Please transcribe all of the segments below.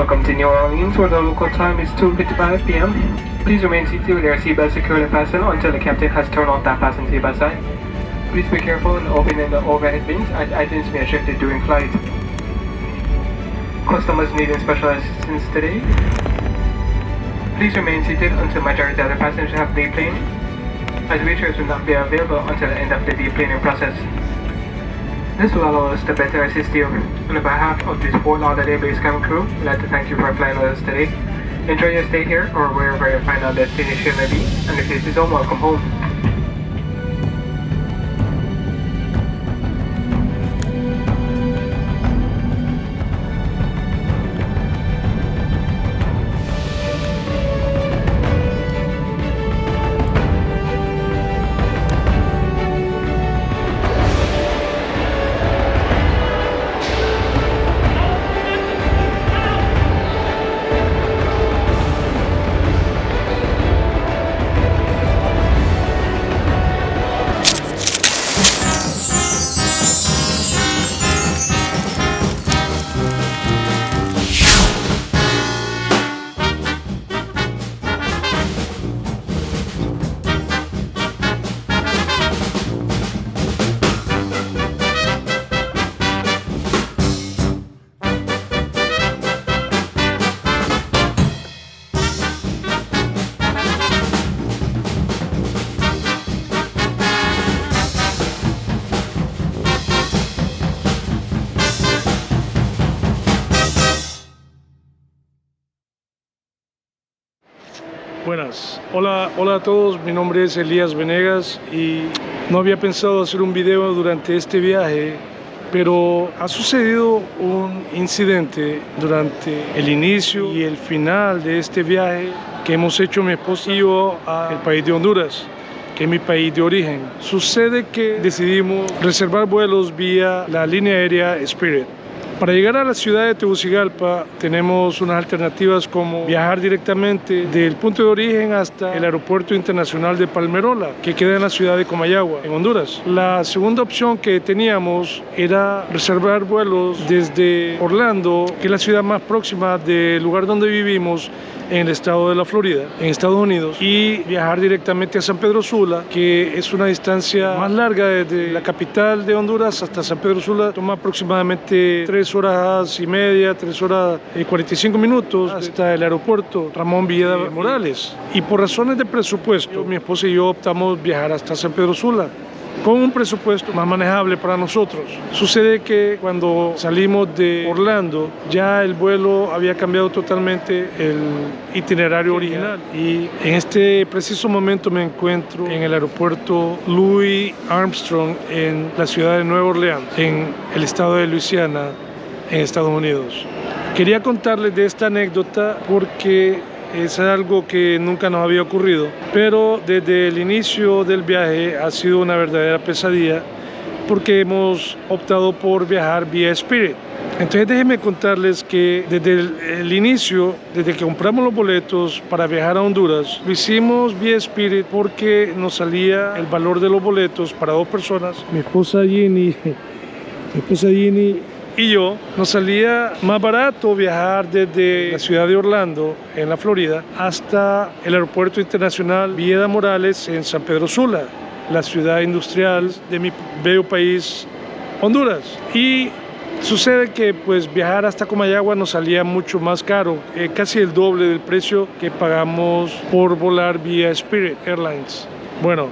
Welcome to New Orleans, where the local time is 2:55 p.m. Please remain seated with your seatbelt securely fastened until the captain has turned off that fasten seatbelt sign. Please be careful in opening the overhead bins as items may be shifted during flight. Customers needing special assistance today, please remain seated until majority of the passengers have deplaning, as wheelchairs will not be available until the end of the deplaning process. This will allow us to better assist you. On behalf of this Fort Lauderdale base cabin crew, we'd like to thank you for flying with us today. Enjoy your stay here or wherever your final destination may be, and if this is home, welcome home. Buenas, hola a todos, mi nombre es Elías Venegas y no había pensado hacer un video durante este viaje, pero ha sucedido un incidente durante el inicio y el final de este viaje que hemos hecho mi esposa y yo al país de Honduras, que es mi país de origen. Sucede que decidimos reservar vuelos vía la línea aérea Spirit. Para llegar a la ciudad de Tegucigalpa tenemos unas alternativas como viajar directamente del punto de origen hasta el aeropuerto internacional de Palmerola, que queda en la ciudad de Comayagua, en Honduras. La segunda opción que teníamos era reservar vuelos desde Orlando, que es la ciudad más próxima del lugar donde vivimos, en el estado de la Florida, en Estados Unidos, y viajar directamente a San Pedro Sula, que es una distancia más larga desde la capital de Honduras hasta San Pedro Sula. Toma aproximadamente 3 horas y media, 3 horas y 45 minutos hasta el aeropuerto Ramón Villeda Morales. Y por razones de presupuesto, mi esposa y yo optamos viajar hasta San Pedro Sula con un presupuesto más manejable para nosotros. Sucede que cuando salimos de Orlando ya el vuelo había cambiado totalmente el itinerario original, y en este preciso momento me encuentro en el aeropuerto Louis Armstrong en la ciudad de Nueva Orleans, en el estado de Luisiana, en Estados Unidos. Quería contarles de esta anécdota porque es algo que nunca nos había ocurrido, pero desde el inicio del viaje ha sido una verdadera pesadilla porque hemos optado por viajar vía Spirit. Entonces déjenme contarles que desde el inicio, desde que compramos los boletos para viajar a Honduras, lo hicimos vía Spirit porque nos salía el valor de los boletos para 2 personas, mi esposa Ginny y yo, nos salía más barato viajar desde la ciudad de Orlando, en la Florida, hasta el aeropuerto internacional Villeda Morales en San Pedro Sula, la ciudad industrial de mi bello país, Honduras. Y sucede que pues viajar hasta Comayagua nos salía mucho más caro, casi el doble del precio que pagamos por volar vía Spirit Airlines. Bueno,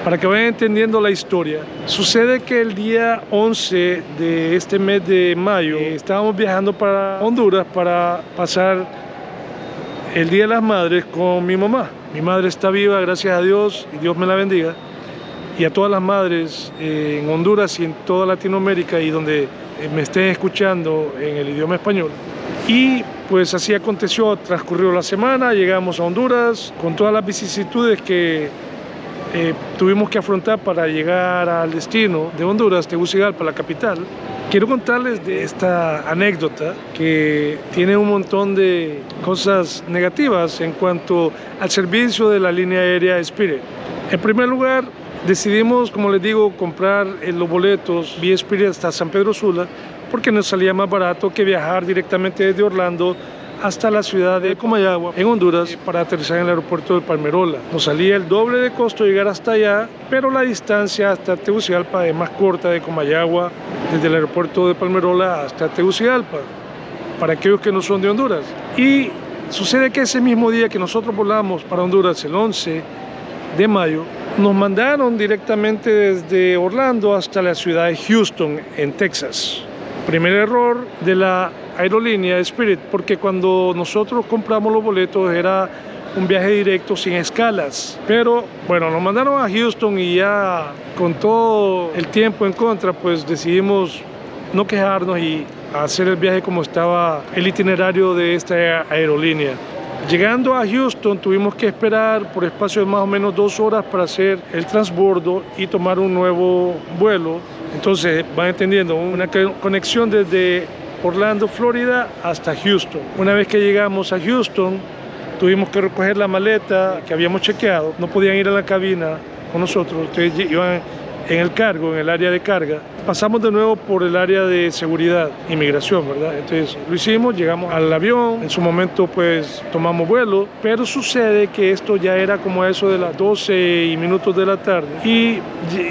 para que vayan entendiendo la historia, sucede que el día 11 de este mes de mayo estábamos viajando para Honduras para pasar el Día de las Madres con mi mamá. Mi madre está viva, gracias a Dios, y Dios me la bendiga. Y a todas las madres en Honduras y en toda Latinoamérica y donde me estén escuchando en el idioma español. Y pues así aconteció, transcurrió la semana, llegamos a Honduras con todas las vicisitudes que tuvimos que afrontar para llegar al destino de Honduras, Tegucigalpa, la capital. Quiero contarles de esta anécdota que tiene un montón de cosas negativas en cuanto al servicio de la línea aérea Spirit. En primer lugar, Decidimos, como les digo, comprar los boletos vía Spirit hasta San Pedro Sula porque nos salía más barato que viajar directamente desde Orlando hasta la ciudad de Comayagua, en Honduras, para aterrizar en el aeropuerto de Palmerola. Nos salía el doble de costo llegar hasta allá, pero la distancia hasta Tegucigalpa es más corta de Comayagua, desde el aeropuerto de Palmerola hasta Tegucigalpa, para aquellos que no son de Honduras. Y sucede que ese mismo día que nosotros volamos para Honduras, el 11 de mayo, nos mandaron directamente desde Orlando hasta la ciudad de Houston, en Texas. Primer error de la aerolínea Spirit, porque cuando nosotros compramos los boletos era un viaje directo sin escalas. Pero bueno, nos mandaron a Houston y ya con todo el tiempo en contra, pues decidimos no quejarnos y hacer el viaje como estaba el itinerario de esta aerolínea. Llegando a Houston tuvimos que esperar por espacio de más o menos 2 horas para hacer el transbordo y tomar un nuevo vuelo. Entonces, van entendiendo, una conexión desde Orlando, Florida, hasta Houston. Una vez que llegamos a Houston, tuvimos que recoger la maleta que habíamos chequeado. No podían ir a la cabina con nosotros, ustedes iban en el cargo, en el área de carga. Pasamos de nuevo por el área de seguridad, inmigración, ¿verdad? Entonces lo hicimos, llegamos al avión, en su momento pues tomamos vuelo, pero sucede que esto ya era como eso de las 12 y minutos de la tarde y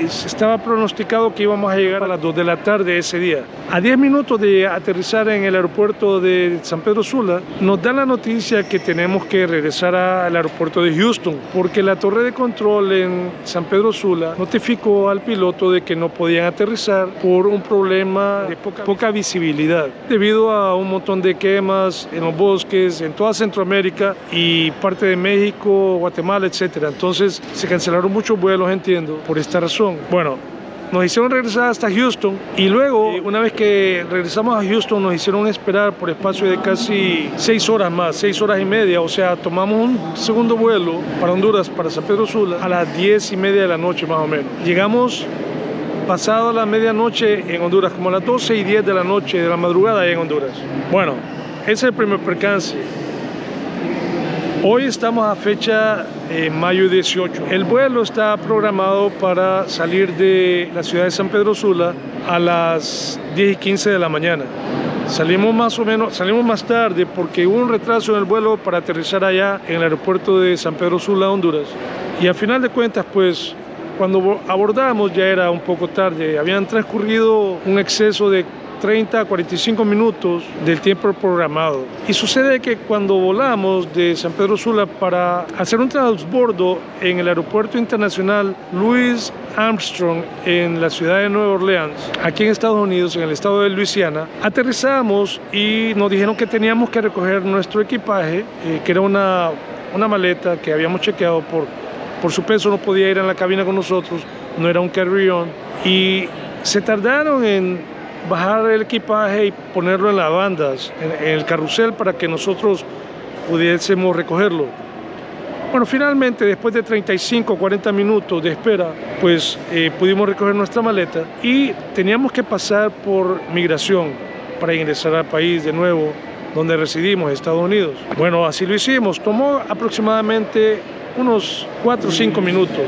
estaba pronosticado que íbamos a llegar a las 2 de la tarde ese día. A 10 minutos de aterrizar en el aeropuerto de San Pedro Sula, nos dan la noticia que tenemos que regresar al aeropuerto de Houston, porque la torre de control en San Pedro Sula notificó al piloto de que no podían aterrizar por un problema de poca visibilidad, debido a un montón de quemas en los bosques, en toda Centroamérica y parte de México, Guatemala, etc. Entonces se cancelaron muchos vuelos, entiendo, por esta razón. Bueno, nos hicieron regresar hasta Houston y luego, una vez que regresamos a Houston, nos hicieron esperar por espacio de casi 6 horas más, 6 horas y media. O sea, tomamos un segundo vuelo para Honduras, para San Pedro Sula, a las 10:30 de la noche más o menos. Llegamos pasado la medianoche en Honduras, como a las 12:10 de la noche, de la madrugada en Honduras. Bueno, ese es el primer percance. Hoy estamos a fecha mayo 18. El vuelo está programado para salir de la ciudad de San Pedro Sula a las 10:15 de la mañana. Salimos más tarde porque hubo un retraso en el vuelo para aterrizar allá en el aeropuerto de San Pedro Sula, Honduras. Y al final de cuentas, pues, cuando abordamos ya era un poco tarde. Habían transcurrido un exceso de 30 a 45 minutos del tiempo programado. Y sucede que cuando volamos de San Pedro Sula para hacer un transbordo en el aeropuerto internacional Louis Armstrong en la ciudad de Nueva Orleans, aquí en Estados Unidos, en el estado de Luisiana, aterrizamos y nos dijeron que teníamos que recoger nuestro equipaje, que era una maleta que habíamos chequeado por su peso, no podía ir en la cabina con nosotros, no era un carry-on, y se tardaron en bajar el equipaje y ponerlo en las bandas, en el carrusel, para que nosotros pudiésemos recogerlo. Bueno, finalmente, después de 35 o 40 minutos de espera, pues pudimos recoger nuestra maleta y teníamos que pasar por migración para ingresar al país de nuevo, donde residimos, Estados Unidos. Bueno, así lo hicimos. Tomó aproximadamente unos 4 o 5 minutos.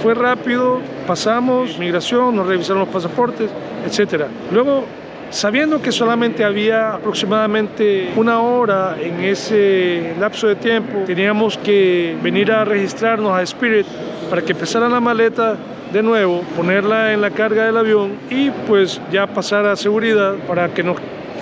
Fue rápido, pasamos migración, nos revisaron los pasaportes, etc. Luego, sabiendo que solamente había aproximadamente 1 hora en ese lapso de tiempo, teníamos que venir a registrarnos a Spirit para que pesara la maleta de nuevo, ponerla en la carga del avión y pues ya pasar a seguridad para que nos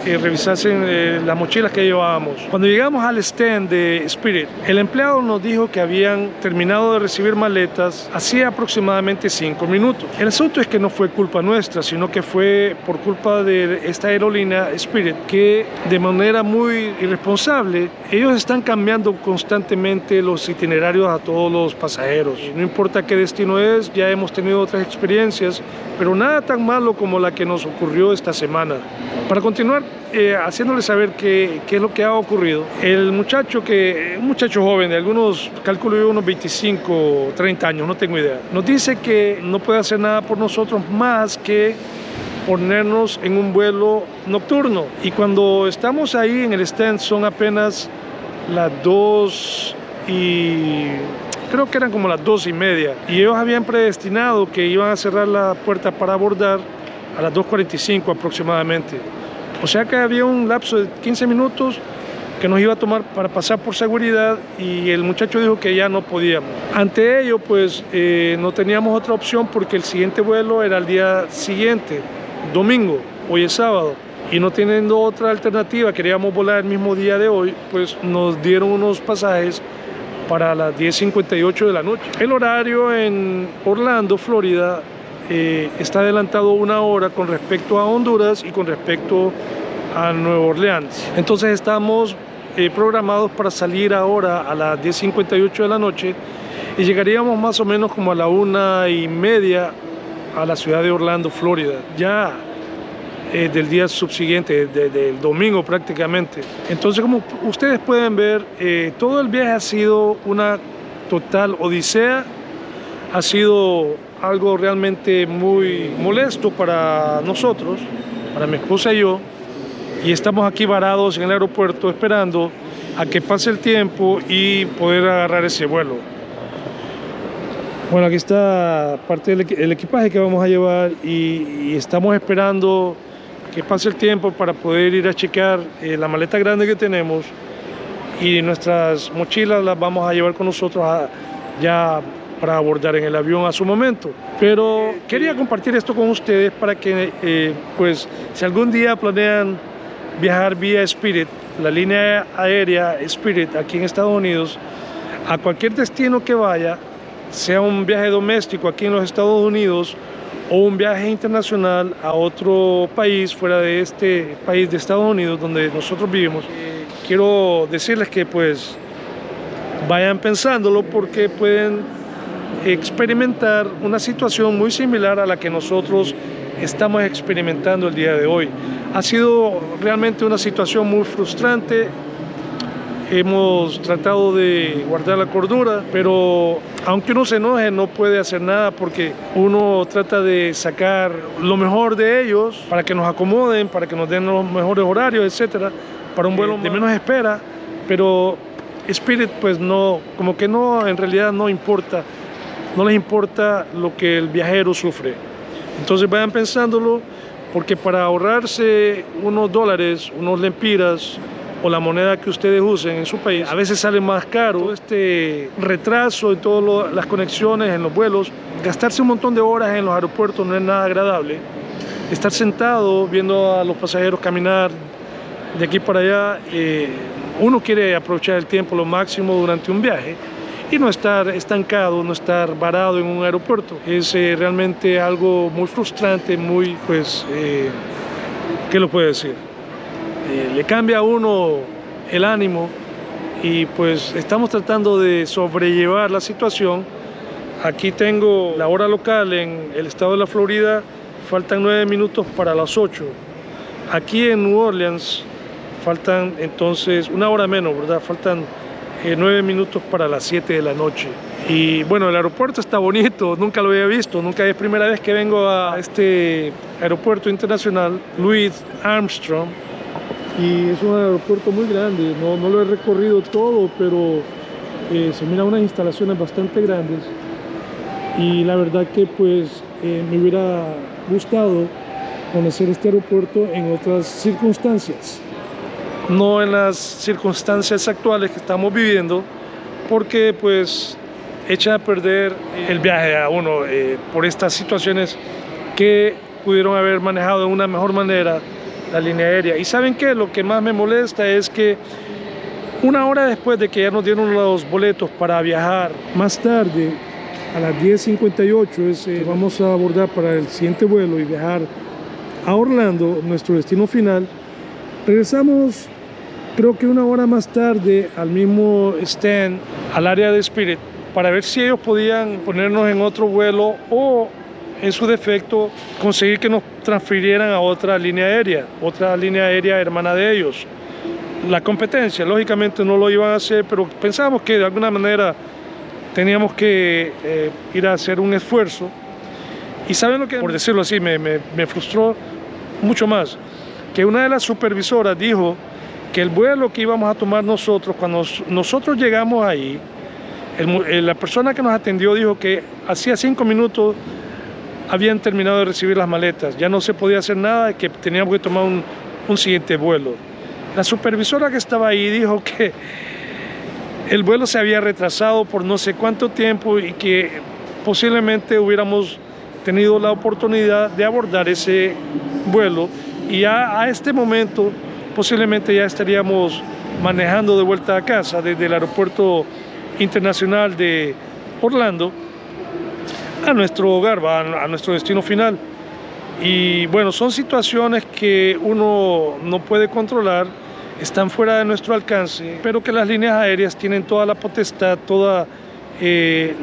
revisasen las mochilas que llevábamos. Cuando llegamos al stand de Spirit, el empleado nos dijo que habían terminado de recibir maletas hacía aproximadamente 5 minutos. El asunto es que no fue culpa nuestra, sino que fue por culpa de esta aerolínea Spirit, que de manera muy irresponsable, ellos están cambiando constantemente los itinerarios a todos los pasajeros. No importa qué destino es, ya hemos tenido otras experiencias, pero nada tan malo como la que nos ocurrió esta semana. Para continuar, haciéndole saber qué es lo que ha ocurrido, un muchacho joven de algunos, calculo yo, unos 25 o 30 años, no tengo idea, nos dice que no puede hacer nada por nosotros más que ponernos en un vuelo nocturno. Y cuando estamos ahí en el stand son apenas las 2:30 creo que eran como las 2:30, y ellos habían predestinado que iban a cerrar la puerta para abordar a las 2:45 aproximadamente. O sea que había un lapso de 15 minutos que nos iba a tomar para pasar por seguridad, y el muchacho dijo que ya no podíamos. Ante ello, pues no teníamos otra opción, porque el siguiente vuelo era el día siguiente, domingo, hoy es sábado, y no teniendo otra alternativa, queríamos volar el mismo día de hoy, pues nos dieron unos pasajes para las 10:58 de la noche. El horario en Orlando, Florida, está adelantado 1 hora con respecto a Honduras y con respecto a Nueva Orleans. Entonces estamos programados para salir ahora a las 10:58 de la noche, y llegaríamos más o menos como a la 1:30 a la ciudad de Orlando, Florida, ya del día subsiguiente, del domingo prácticamente. Entonces, como ustedes pueden ver, todo el viaje ha sido una total odisea, ha sido algo realmente muy molesto para nosotros, para mi esposa y yo, y estamos aquí varados en el aeropuerto esperando a que pase el tiempo y poder agarrar ese vuelo. Bueno, aquí está parte del equipaje que vamos a llevar, y estamos esperando que pase el tiempo para poder ir a checar la maleta grande que tenemos, y nuestras mochilas las vamos a llevar con nosotros ya para abordar en el avión a su momento. Pero quería compartir esto con ustedes para que, pues, si algún día planean viajar vía Spirit, la línea aérea Spirit aquí en Estados Unidos, a cualquier destino que vaya, sea un viaje doméstico aquí en los Estados Unidos o un viaje internacional a otro país fuera de este país de Estados Unidos donde nosotros vivimos, quiero decirles que pues vayan pensándolo, porque pueden experimentar una situación muy similar a la que nosotros estamos experimentando el día de hoy. Ha sido realmente una situación muy frustrante. Hemos tratado de guardar la cordura, pero aunque uno se enoje no puede hacer nada, porque uno trata de sacar lo mejor de ellos para que nos acomoden, para que nos den los mejores horarios, etcétera, para un vuelo de menos espera. Pero Spirit pues no, como que no, en realidad no importa, no les importa lo que el viajero sufre. Entonces vayan pensándolo, porque para ahorrarse unos dólares, unos lempiras, o la moneda que ustedes usen en su país, a veces sale más caro este retraso en todas las conexiones, en los vuelos. Gastarse un montón de horas en los aeropuertos no es nada agradable. Estar sentado viendo a los pasajeros caminar de aquí para allá, uno quiere aprovechar el tiempo lo máximo durante un viaje y no estar estancado, no estar varado en un aeropuerto. Es realmente algo muy frustrante, muy, pues, ¿qué lo puede decir? Le cambia a uno el ánimo, y pues estamos tratando de sobrellevar la situación. Aquí tengo la hora local en el estado de la Florida, faltan 9 minutos para las 8. Aquí en New Orleans faltan entonces 1 hora menos, ¿verdad? Faltan 9 minutos para las 7 de la noche. Y bueno, el aeropuerto está bonito, nunca lo había visto, nunca es primera vez que vengo a este aeropuerto internacional, Louis Armstrong. Y es un aeropuerto muy grande, no lo he recorrido todo, pero se miran unas instalaciones bastante grandes, y la verdad que pues me hubiera gustado conocer este aeropuerto en otras circunstancias, no en las circunstancias actuales que estamos viviendo, porque pues echa a perder el viaje a uno por estas situaciones que pudieron haber manejado de una mejor manera la línea aérea. Y ¿saben qué? Lo que más me molesta es que 1 hora después de que ya nos dieron los boletos para viajar, más tarde, a las 10:58, vamos a abordar para el siguiente vuelo y viajar a Orlando, nuestro destino final. Regresamos, creo que 1 hora más tarde, al mismo stand, al área de Spirit, para ver si ellos podían ponernos en otro vuelo, o en su defecto conseguir que nos transfirieran a otra línea aérea hermana de ellos. La competencia, lógicamente no lo iban a hacer, pero pensábamos que de alguna manera teníamos que ir a hacer un esfuerzo. Y saben lo que, por decirlo así, me frustró mucho más, que una de las supervisoras dijo que el vuelo que íbamos a tomar nosotros, cuando nosotros llegamos ahí, La persona que nos atendió dijo que hacía 5 minutos habían terminado de recibir las maletas, ya no se podía hacer nada, que teníamos que tomar un siguiente vuelo. La supervisora que estaba ahí dijo que el vuelo se había retrasado por no sé cuánto tiempo y que posiblemente hubiéramos tenido la oportunidad de abordar ese vuelo y ya a este momento posiblemente ya estaríamos manejando de vuelta a casa desde el aeropuerto internacional de Orlando a nuestro hogar, a nuestro destino final. Y bueno, son situaciones que uno no puede controlar, están fuera de nuestro alcance, pero que las líneas aéreas tienen toda la potestad, toda ¿qué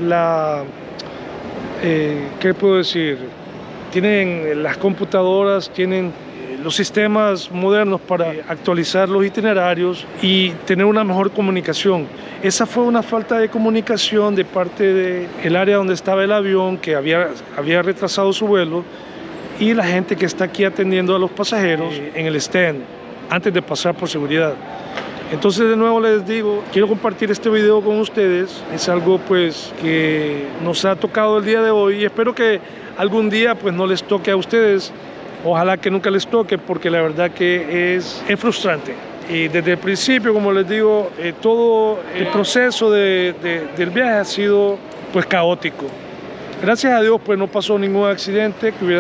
puedo decir? Tienen las computadoras, tienen los sistemas modernos para actualizar los itinerarios y tener una mejor comunicación. Esa fue una falta de comunicación de parte del área donde estaba el avión, que había retrasado su vuelo, y la gente que está aquí atendiendo a los pasajeros en el stand antes de pasar por seguridad. Entonces, de nuevo les digo, quiero compartir este video con ustedes. Es algo pues que nos ha tocado el día de hoy y espero que algún día pues no les toque a ustedes. Ojalá que nunca les toque, porque la verdad que es frustrante. Y desde el principio, como les digo, todo el proceso del viaje ha sido pues caótico. Gracias a Dios pues no pasó ningún accidente, que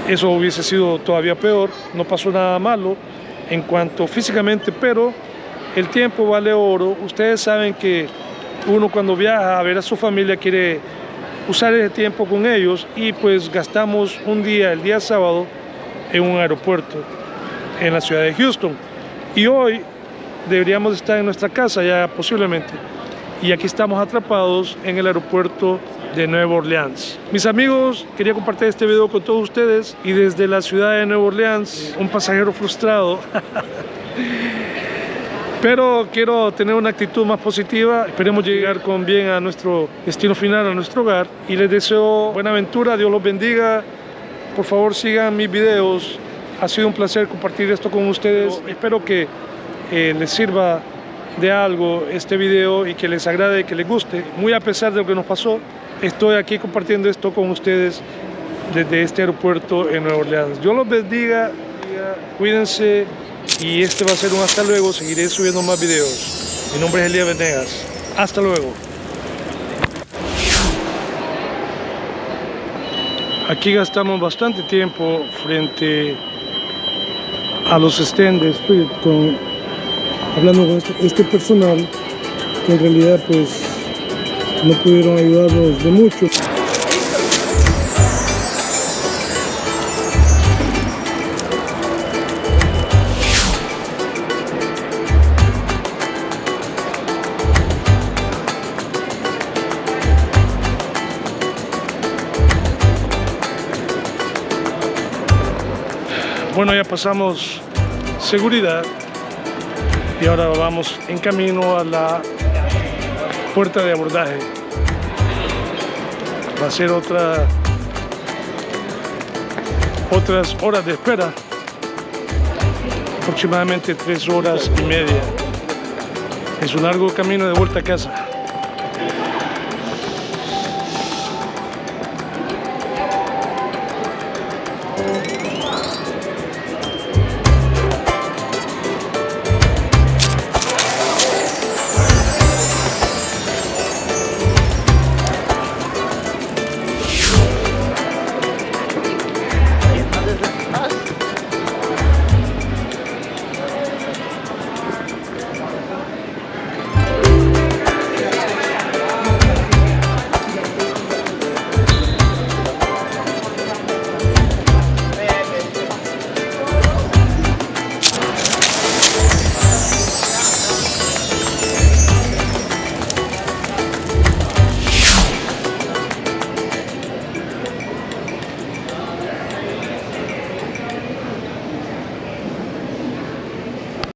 eso hubiese sido todavía peor. No pasó nada malo en cuanto físicamente, pero el tiempo vale oro. Ustedes saben que uno cuando viaja a ver a su familia quiere usar ese tiempo con ellos y pues gastamos un día, el día sábado, en un aeropuerto en la ciudad de Houston. Y hoy deberíamos estar en nuestra casa ya posiblemente. Y aquí estamos atrapados en el aeropuerto de Nueva Orleans. Mis amigos, quería compartir este video con todos ustedes y desde la ciudad de Nueva Orleans, un pasajero frustrado. Pero quiero tener una actitud más positiva. Esperemos llegar con bien a nuestro destino final, a nuestro hogar. Y les deseo buena aventura, Dios los bendiga. Por favor, sigan mis videos. Ha sido un placer compartir esto con ustedes. Espero que les sirva de algo este video y que les agrade, que les guste. Muy a pesar de lo que nos pasó, estoy aquí compartiendo esto con ustedes desde este aeropuerto en Nueva Orleans. Dios los bendiga, cuídense. Y este va a ser un hasta luego, seguiré subiendo más videos. Mi nombre es Elías Venegas. Hasta luego. Aquí gastamos bastante tiempo frente a los stands de Spirit, hablando con este personal, que en realidad pues no pudieron ayudarnos de mucho. Bueno, ya pasamos seguridad y ahora vamos en camino a la puerta de abordaje. Va a ser otras horas de espera, aproximadamente 3 horas y media. Es un largo camino de vuelta a casa.